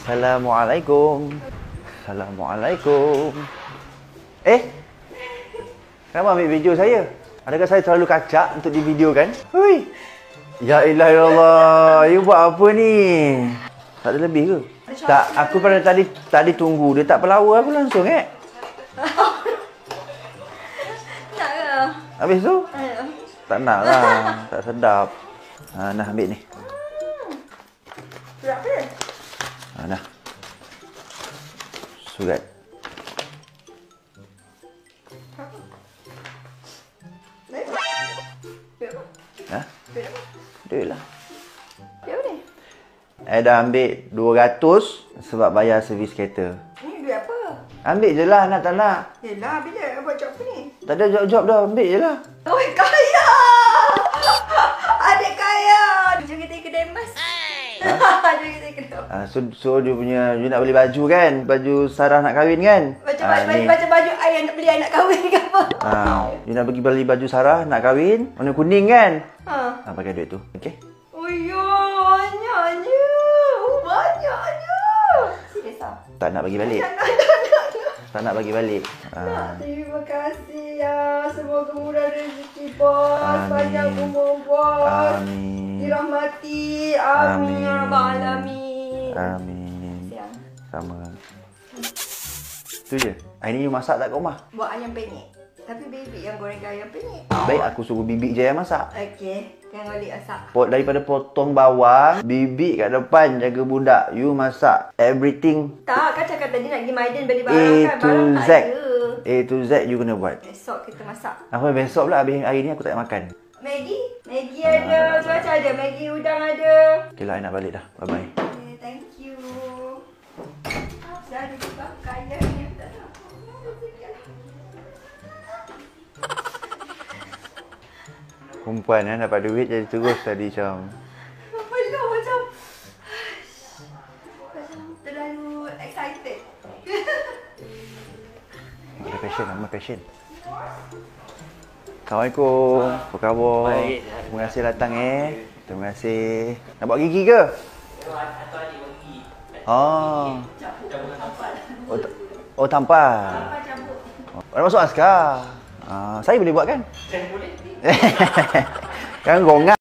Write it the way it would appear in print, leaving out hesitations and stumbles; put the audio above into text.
Assalamualaikum. Assalamualaikum. Kenapa ambil video saya? Adakah saya terlalu kacak untuk divideokan? Hui. Ya ilah ya Allah. You buat apa ni? Tak ada lebih ke? Tak, aku pada tadi tunggu. Dia tak pelawar aku langsung Nak ke? Habis tu? Tak nak lah. Tak sedap. Nah ambil ni. Surat apa? Nah. Surat. Duit lah. Duit apa ni? I dah ambil 200 sebab bayar servis kereta. Ni duit apa? Ambil je lah, nak tak nak. Yelah, bila buat job apa ni? Tak ada job-job dah, ambil je lah. Oh, kaya! Adik kaya! Jom kita kedai emas. Jom kita kedai emas. So dia punya, you nak beli baju kan? Baju Sarah nak kahwin kan? Macam baju ayah nak beli, ayah nak kahwin ke apa? You nak pergi beli baju Sarah nak kahwin, warna kuning kan? Pakai duit tu, okey? Oh ya, banyaknya. Banyaknya. Serius tak? Tak nak bagi balik. Tak nak bagi balik. Terima kasih ya. Semoga murah rezeki bos. Banyak umur bos. Amin. Dirahmati. Amin. Ya Rabbal Alamin. Amin. Siang. Sama. Tu je. Hari ni you masak tak kat rumah? Buat ayam penyet. Tapi baby yang goreng ayam penyet. Baik, aku suruh bibi je yang masak. Okey. Jangan balik masak. Daripada potong bawang, bibi kat depan jaga budak. You masak everything. Tak, kan cakap tadi nak pergi Maiden beli barang A kan. to Barang Z. tak ada. A to Z you kena buat. Besok kita masak. Apa besok pula habis hari ni aku tak nak makan. Maggi? Maggi ada. Macam ada. Maggi udang ada. Okay lah, I nak balik dah. Bye-bye. Okay, thank you. Dah ada juga kaya ni. Perempuan dapat duit jadi terus tadi macam Macam terlalu excited. ada passion, nama passion. Assalamualaikum. Apa khabar? Baik. Terima kasih datang Terima kasih. Nak buat gigi ke? Atau adik buat gigi. Oh tampal. Nak masuk askar. Saya boleh buat kan? Boleh. Kan gonga.